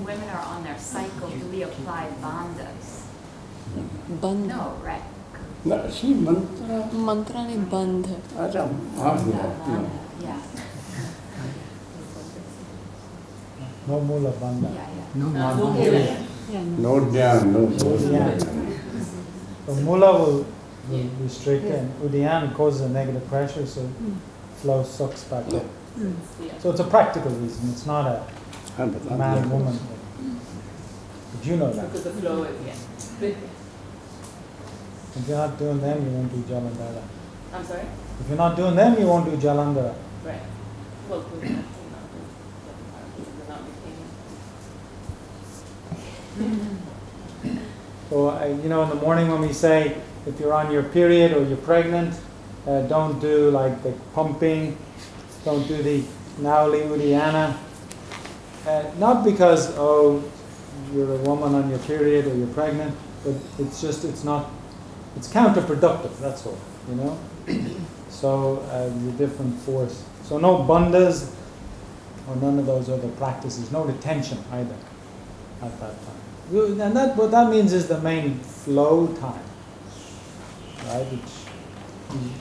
when women are on their cycle, do we apply bandhas? Bandh. No, right? No, see, mantra. Mantra nahi bandh. Acha, हाँ Yeah. No mula bandha. Yeah, yeah. No, No dhyan, no Udyan. So mula will be strict and udyan causes a negative pressure, so flow sucks back up. So it's a practical reason, it's not a man-woman thing. But you know that. Because the flow is, yeah. If you're not doing them, you won't do Jalandhara. I'm sorry? If you're not doing them, you won't do Jalandhara. Right. Well, we're not So, in the morning when we say, if you're on your period or you're pregnant, don't do like the pumping, don't do the Nauli Uddiyana. Not because, you're a woman on your period or you're pregnant, but it's counterproductive, that's all, So, the different force. So no bandhas or none of those other practices, no retention either at that time. And what that means is the main flow time, right, which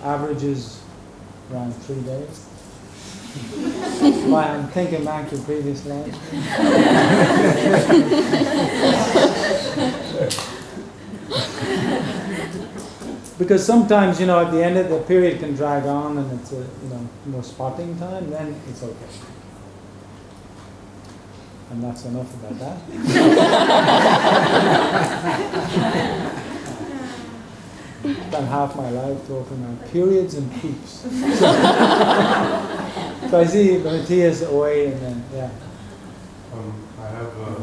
averages around 3 days. Why I'm thinking back to previous life. Because sometimes, at the end of the period can drag on and it's more spotting time, then it's okay. And that's enough about that. Spent half my life talking about periods and poops. So I see Matthias away and then, yeah. I have a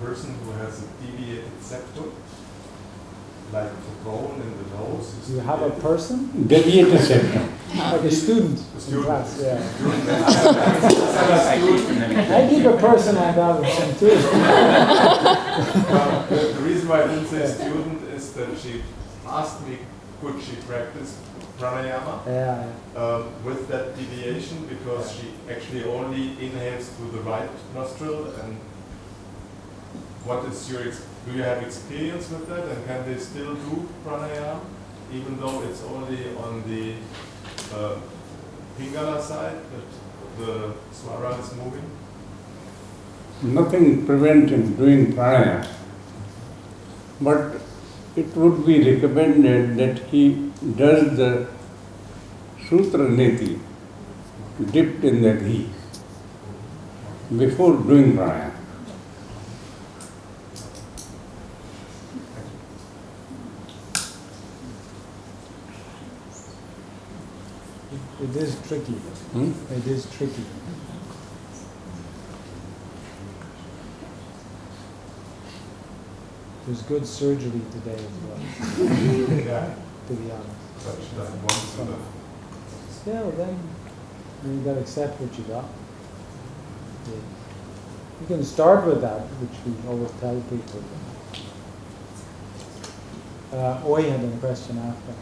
person who has a deviated septum, like the bone in the nose. You have a person? Deviated septum. Like a student in student. class, yeah. I keep a person like that with some too. The reason why I didn't say student is that she asked me, could she practice pranayama with that deviation, because she actually only inhales through the right nostril. And what is do you have experience with that, and can they still do pranayama even though it's only on the Pingala side that the swara is moving? Nothing prevents him doing pranayama, but it would be recommended that he does the sutra niti dipped in the ghee before doing pranayama. It is tricky. It is tricky. There's good surgery today as well. Yeah. To be honest. But she doesn't want to do that. Yeah, well then you got to accept what you got. Yeah. You can start with that, which we always tell people. Oi had a question after.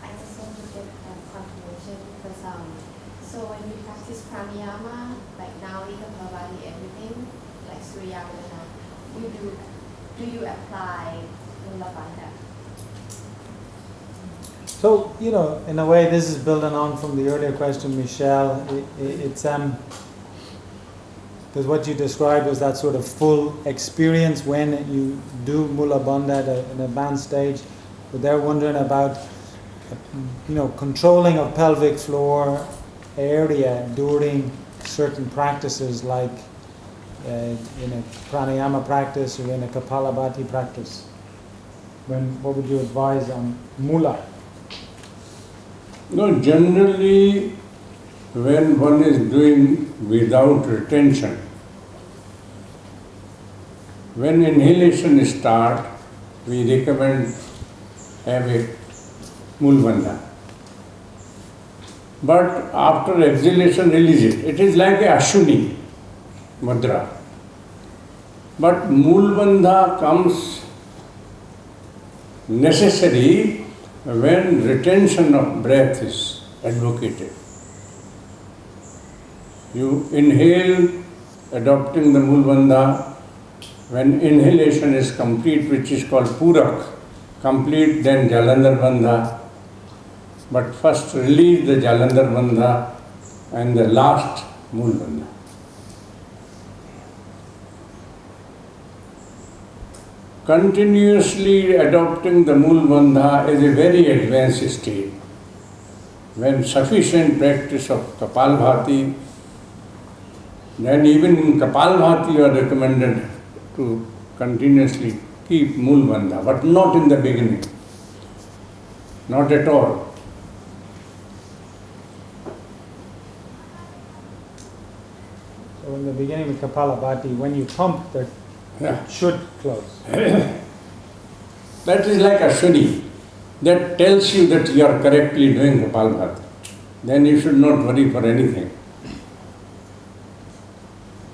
I just want to get confirmation because so when we practice pranayama, like Nauli, Kapalabhati, everything, like Surya Vedana, do you apply Mula Bandha? So, in a way, this is building on from the earlier question, Michelle. It's because what you described was that sort of full experience when you do Mula Bandha at an advanced stage. But they're wondering about, controlling of pelvic floor area during certain practices, like in a pranayama practice or in a Kapalabhati practice. What would you advise on Mula? No, generally, when one is doing without retention, when inhalation starts, we recommend have a Mulbandha. But after exhalation, release it. It is like a Ashwini mudra. But Mulbandha comes necessary when retention of breath is advocated. You inhale, adopting the Mulbandha, When inhalation is complete, which is called Purak, complete, then Jalandhar Bandha. But first release the Jalandhar Bandha and the last Mool Bandha. Continuously adopting the Mool Bandha is a very advanced state. When sufficient practice of Kapalbhati, then even in Kapalbhati you are recommended to continuously keep Mool Bandha, but not in the beginning. Not at all. So in the beginning with Kapalabhati, when you pump, that Yeah. it should close. That is like a Ashwini. That tells you that you are correctly doing Kapalbhati. Then you should not worry for anything.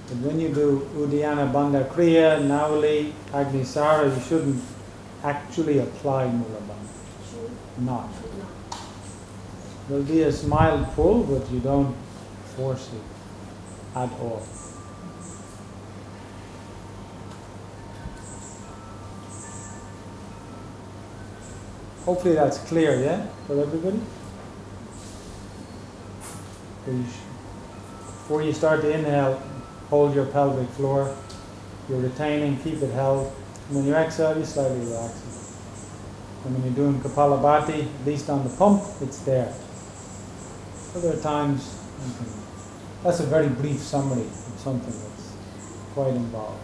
But when you do Uddiyana Bandha Kriya, Navali, Agnisara, you shouldn't actually apply Mula Bandha. Not. There'll be a mild pull, but you don't force it at all. Hopefully that's clear, yeah, for everybody? So before you start to inhale, hold your pelvic floor. You're retaining, keep it held. And when you exhale, you slightly relax it. And when you're doing Kapalabhati, at least on the pump, it's there. Other times, that's a very brief summary of something that's quite involved.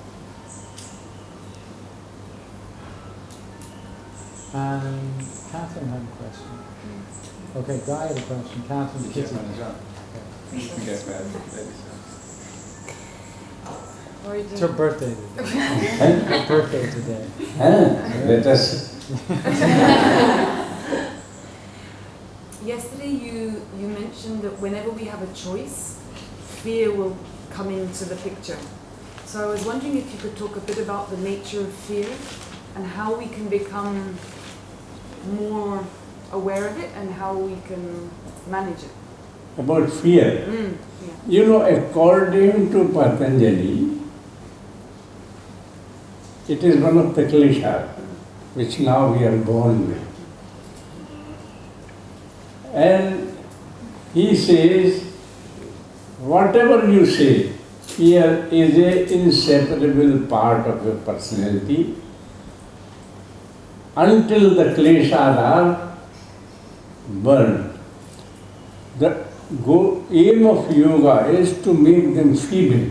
And Catherine had a question. Okay, Guy had a question. Catherine, Kitty. It's her birthday today. Her birthday today. Let us. Yesterday you mentioned that whenever we have a choice, fear will come into the picture. So I was wondering if you could talk a bit about the nature of fear and how we can become more aware of it and how we can manage it. About fear. Yeah. You know, according to Patanjali, it is one of the kleshas which now we are born with. And he says, whatever you say, fear is an inseparable part of your personality until the kleshas are burned. The aim of yoga is to make them feeble,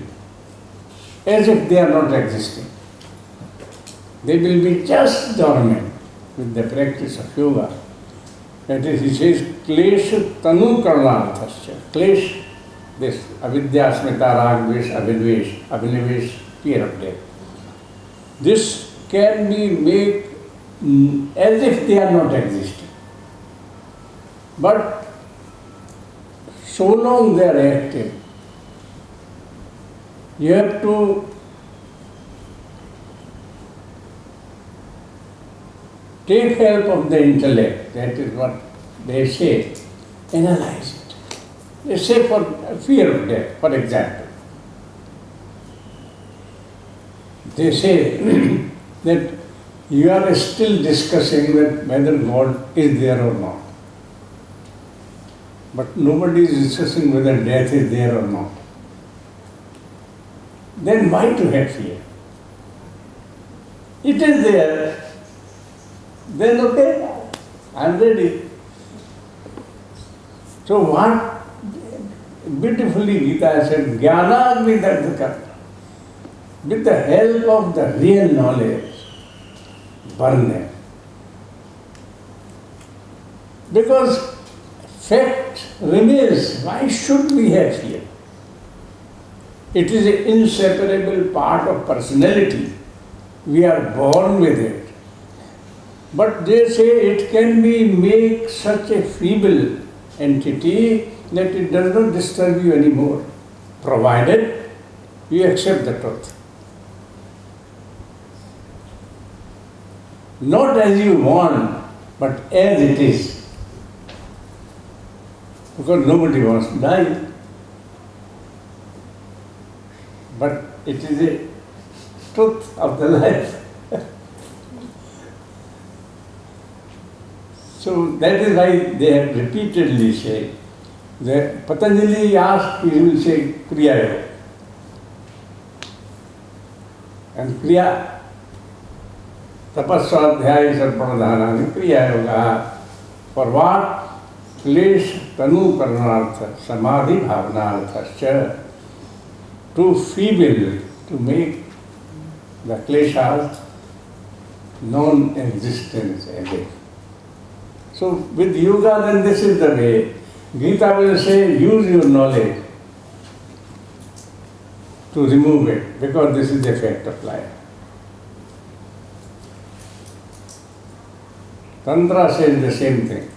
as if they are not existing. They will be just dormant with the practice of yoga. That is, he says, klesha tanu karnarthasya. Klesh, this avidya, smita, rag, dvesh, avidvesh, abhinivesh, fear of death. This can be made as if they are not existing. But so long they are active, you have to take help of the intellect. That is what they say. Analyze it. They say for fear of death, for example. They say that you are still discussing that whether God is there or not. But nobody is discussing whether death is there or not. Then why to have fear? It is there. Then okay, I am ready. So what beautifully Gita said, Jnana Vidardhaka. With the help of the real knowledge, burn them. Because fact remains, why should we have fear? It is an inseparable part of personality. We are born with it. But they say it can be made such a feeble entity that it does not disturb you anymore, provided you accept the truth. Not as you want, but as it is. Because nobody wants to die. But it is a truth of the life. So that is why they have repeatedly said that Patanjali asked, he will say Kriya Yoga. And Kriya, Tapaswadhyaya Sarpadhanani Kriya Yoga. For what? Klesh Tanu Karanartha Samadhi Bhavanarthascha. To feeble, to make the kleshas non-existence again. So with yoga then this is the way. Gita will say use your knowledge to remove it because this is the effect of life. Tantra says the same thing.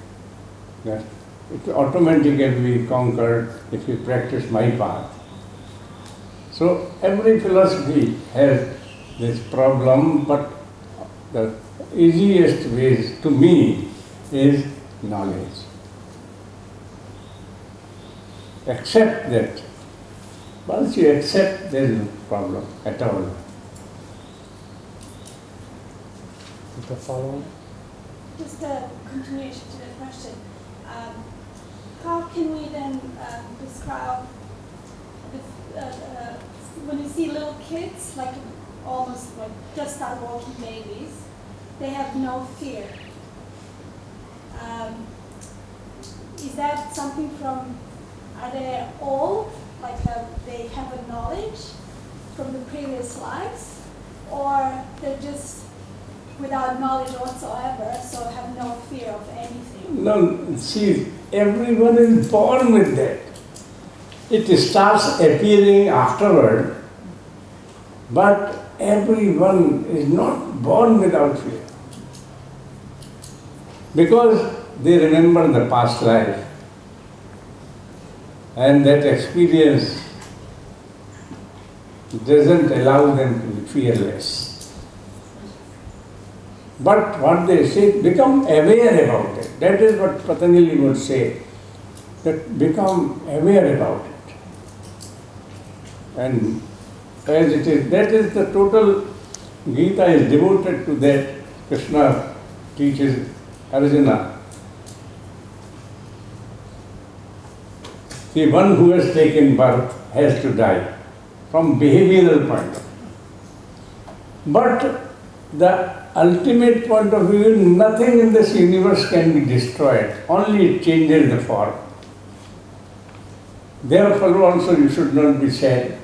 That it automatically can be conquered if you practice my path. So every philosophy has this problem, but the easiest ways to me is knowledge. Accept that. Once you accept, there is no problem at all. The following. Just a continuation to the question. How can we then describe when you see little kids, like almost like just start walking babies, they have no fear. Is that something from, are they old, like they have a knowledge from the previous lives, or they're just without knowledge whatsoever, so have no fear of anything? No, see, everyone is born with that. It starts appearing afterward, but everyone is not born without fear. Because they remember the past life and that experience doesn't allow them to be fearless. But what they say, become aware about it. That is what Patanjali would say, that become aware about it. And as it is, that is the total, Gita is devoted to that. Krishna teaches Arjuna. The one who has taken birth has to die from behavioral point of view. But the ultimate point of view, nothing in this universe can be destroyed, only it changes the form. Therefore also you should not be sad.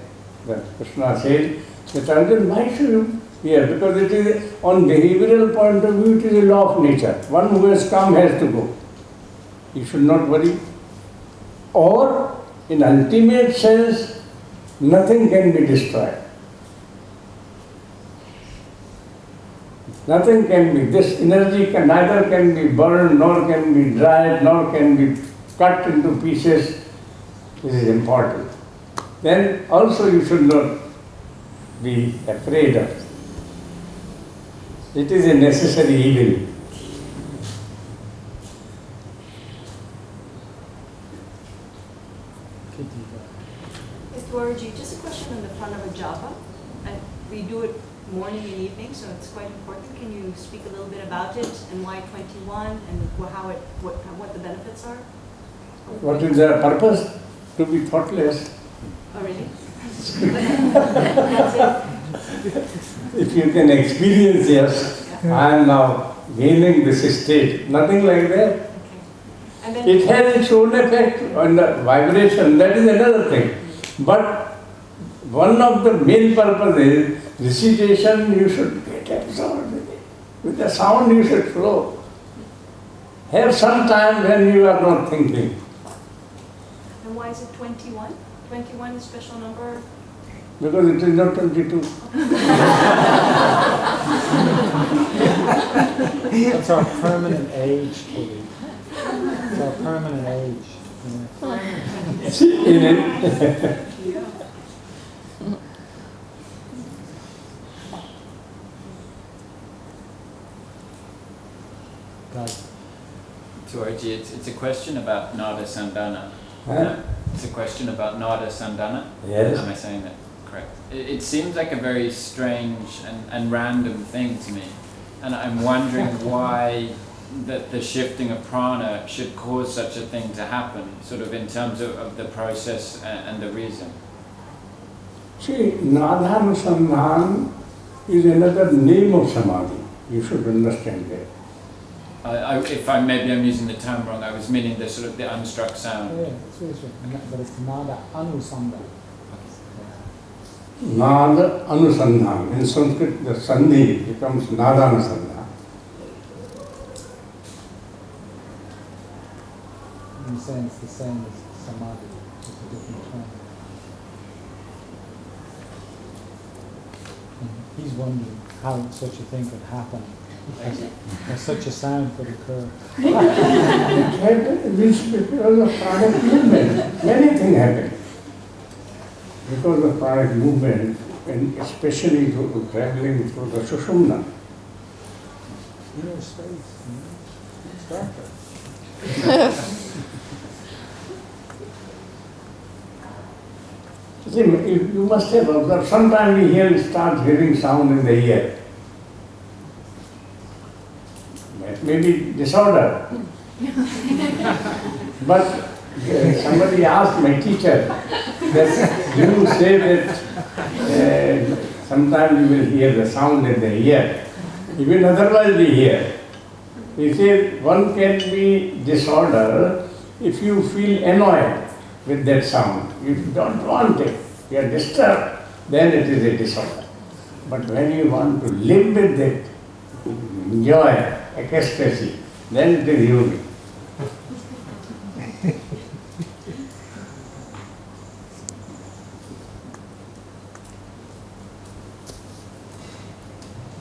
That Krishna says that Arjuna, why should you fear? Because it is, on behavioral point of view, it is a law of nature. One who has come has to go. You should not worry. Or, in ultimate sense, nothing can be destroyed. Nothing can be. This energy neither can be burned, nor can be dried, nor can be cut into pieces. This is important. Then also you should not be afraid of it. It is a necessary evil. Dwarji, just a question on the front of a japa. And we do it morning and evening, so it's quite important. Can you speak a little bit about it and why 21 and how it, what the benefits are? What is the purpose? To be thoughtless. Oh, really? If you can experience, yes, I am now gaining this state. Nothing like that. Okay. And then It has its own effect on the vibration, that is another thing. But one of the main purposes is recitation, you should get absorbed with it. With the sound you should flow. Have some time when you are not thinking. and why is it 21? 21 is a special number? Because it is not 22. That's our permanent age, Kili. It's our permanent age. Yeah. See, in it. God. Dwarji, it's a question about Nada Sandhana. Huh? It's a question about Nada Sandhana. Yes. Am I saying that correct. It seems like a very strange and random thing to me. And I'm wondering why the shifting of prana should cause such a thing to happen, sort of in terms of the process and the reason. See, Nadhanusandhan is another name of samadhi. You should understand that. If maybe I'm using the term wrong, I was meaning the sort of the unstruck sound. Yeah, it's really true. But it's nada anusandha. Nada Anusandhan. In Sanskrit, the Sandhi becomes Nada Anusandhan. I'm saying it's the same as samadhi, just a different term. And he's wondering how such a thing could happen. As such a sound could occur. It happens because of pranic movement. Many things happen. Because of pranic movement, and especially traveling through the Sushumna. Inner space, it's darker. See, you must have observed, sometimes we start hearing sound in the ear. That may be disorder. But somebody asked my teacher that you say that sometimes you will hear the sound in the ear, even otherwise we hear. He said one can be disorder if you feel annoyed with that sound. If you don't want it, you are disturbed, then it is a disorder. But when you want to live with it, enjoy ecstasy, then it is yoga.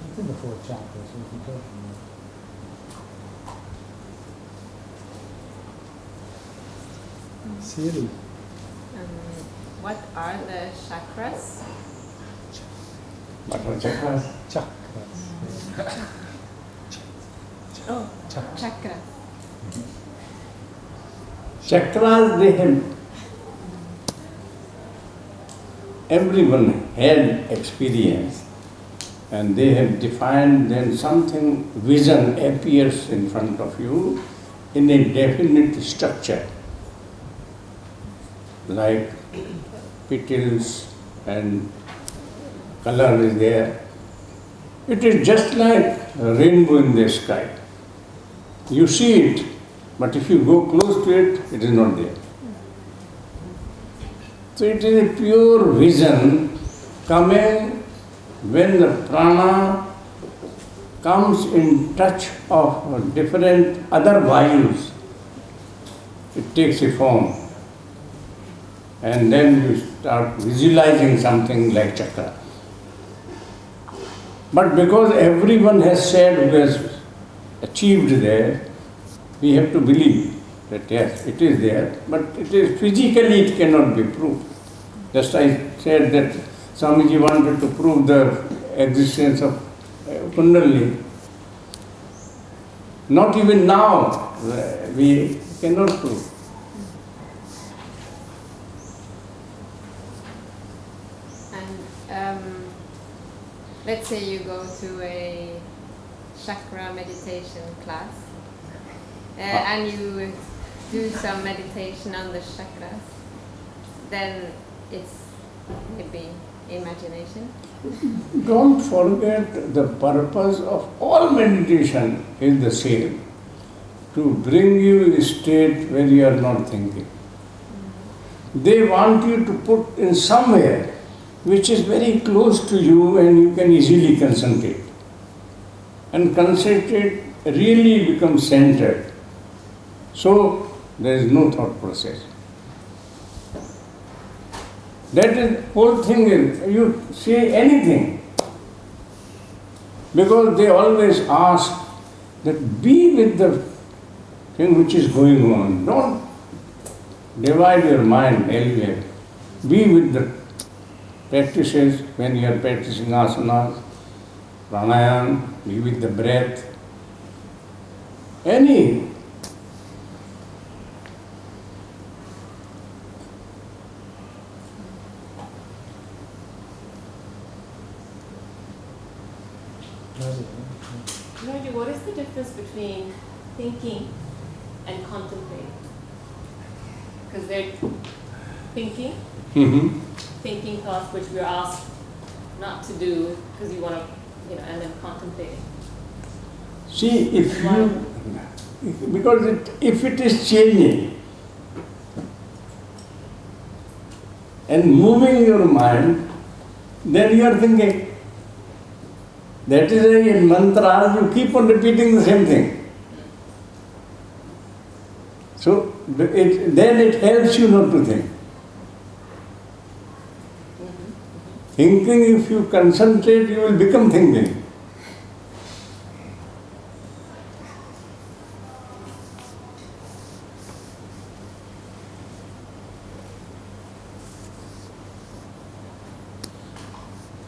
It's in the fourth chapter, so we can go from there. Siri. What are the chakras? What are chakras? Chakras. Oh, chakra. Chakras, they have, everyone had experience and they have defined, then something, vision appears in front of you in a definite structure, like petals and color is there. It is just like a rainbow in the sky. You see it, but if you go close to it, it is not there. So it is a pure vision coming when the prana comes in touch of different other values. It takes a form. And then you start visualizing something like chakra. But because everyone has said who has achieved there, we have to believe that yes, it is there, but it is physically it cannot be proved. Just I said that Swamiji wanted to prove the existence of Kundalini. Not even now we cannot prove. Let's say you go to a chakra meditation class and you do some meditation on the chakras, then it's maybe imagination. Don't forget the purpose of all meditation is the same, to bring you in a state where you are not thinking. They want you to put in somewhere which is very close to you and you can easily concentrate. And concentrate really becomes centered. So there is no thought process. That is whole thing is, you say anything. Because they always ask that be with the thing which is going on. Don't divide your mind elsewhere. Be with the practices when you are practicing asanas, pranayama, be with the breath. Any. Guruji, what is the difference between thinking and contemplating? Because they're thinking, thinking thoughts which we're asked not to do because you want to, and then contemplating. See, if it is changing and moving your mind, then you are thinking. That is why in mantras you keep on repeating the same thing. So then it helps you not to think. Thinking, if you concentrate, you will become thinking.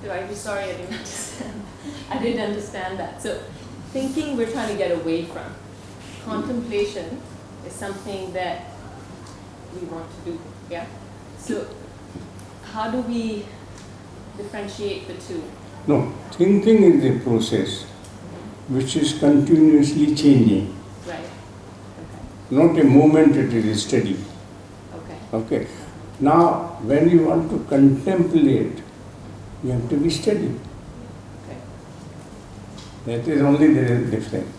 I'm sorry, I didn't understand. I didn't understand that. So thinking we're trying to get away from. Contemplation is something that we want to do. Yeah? So how do we differentiate the two? No, thinking is a process which is continuously changing. Right. Okay. Not a moment it is steady. Okay. Okay. Now, when you want to contemplate, you have to be steady. Okay. That is only the difference.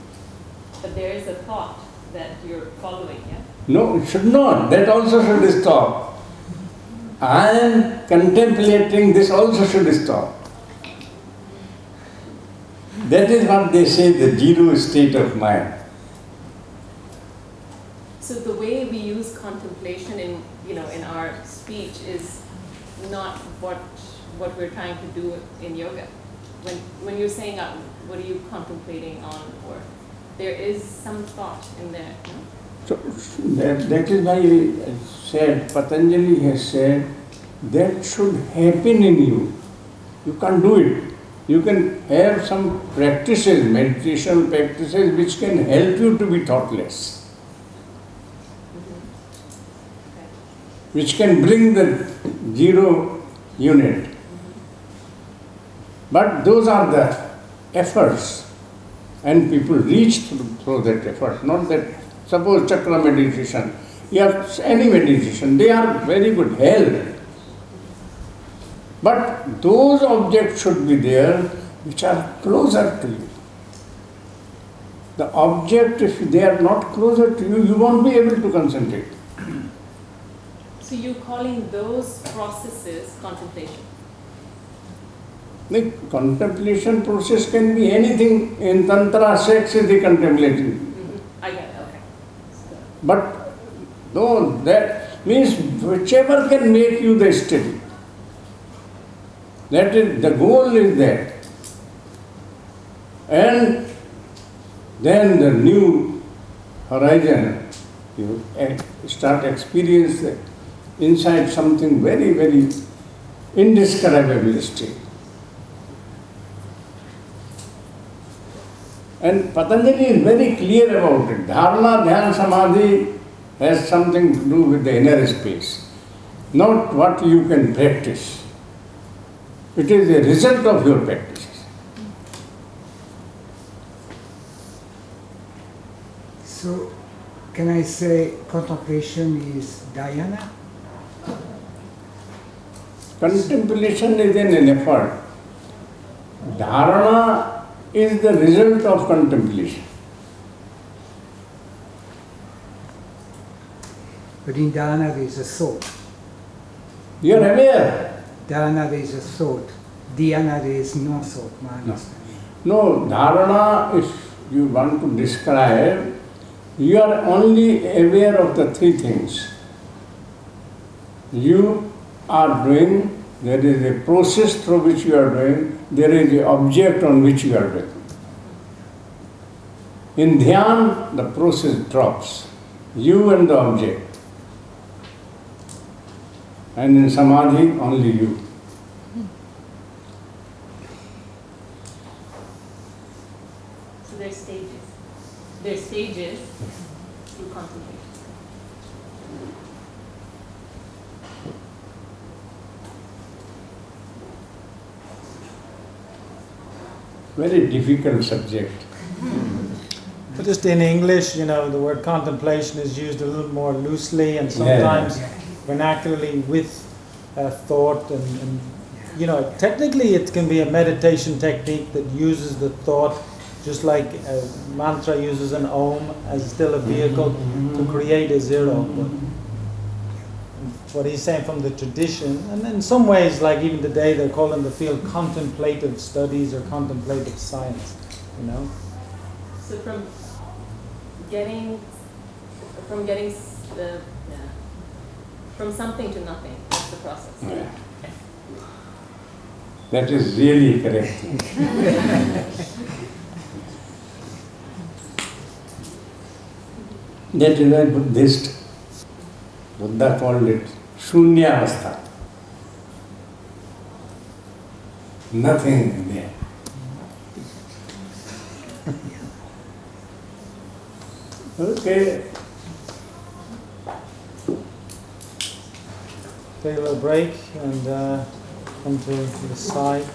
But there is a thought that you're following, yeah? No, it should not. That also should stop. I am contemplating, this also should stop. That is what they say, the zero state of mind. So the way we use contemplation in our speech is not what we're trying to do in yoga. When you're saying, what are you contemplating on, or there is some thought in there. No? So that is why I said, Patanjali has said, that should happen in you. You can't do it. You can have some practices, meditation practices, which can help you to be thoughtless. Which can bring the zero unit. But those are the efforts, and people reach through that effort. Not that, suppose chakra meditation, you have any meditation, they are very good help. But those objects should be there which are closer to you. The object, if they are not closer to you, you won't be able to concentrate. So you're calling those processes contemplation? The contemplation process can be anything. In Tantra, sex is the contemplation. I get it, okay. But no, that means whichever can make you the steady. That is, the goal is that. And then the new horizon, you start experience inside something very, very indescribable state. And Patanjali is very clear about it. Dharana, Dhyana, Samadhi has something to do with the inner space, not what you can practice. It is a result of your practices. So, can I say contemplation is dhyana? Contemplation is an effort. Dharana is the result of contemplation. But in dhyana there is a thought. You are aware. Dhyana there is a thought. Dhyana there is no thought, my understanding. No, dharana, if you want to describe, you are only aware of the three things. You are doing, there is a process through which you are doing, there is an object on which you are doing. In dhyan, the process drops, you and the object. And in samadhi, only you. So there's stages. There's stages through contemplation. very difficult subject. But just in English, the word contemplation is used a little more loosely and sometimes vernacularly with thought and technically it can be a meditation technique that uses the thought just like a mantra uses an om as still a vehicle to create a zero. But what he's saying from the tradition, and in some ways, like even today, they're calling the field contemplative studies or contemplative science, So from getting from something to nothing, that's the process. Yeah. That is really correct. That is why Buddha called it Shunyavastha. Nothing there. Okay. Take a little break and come to the side.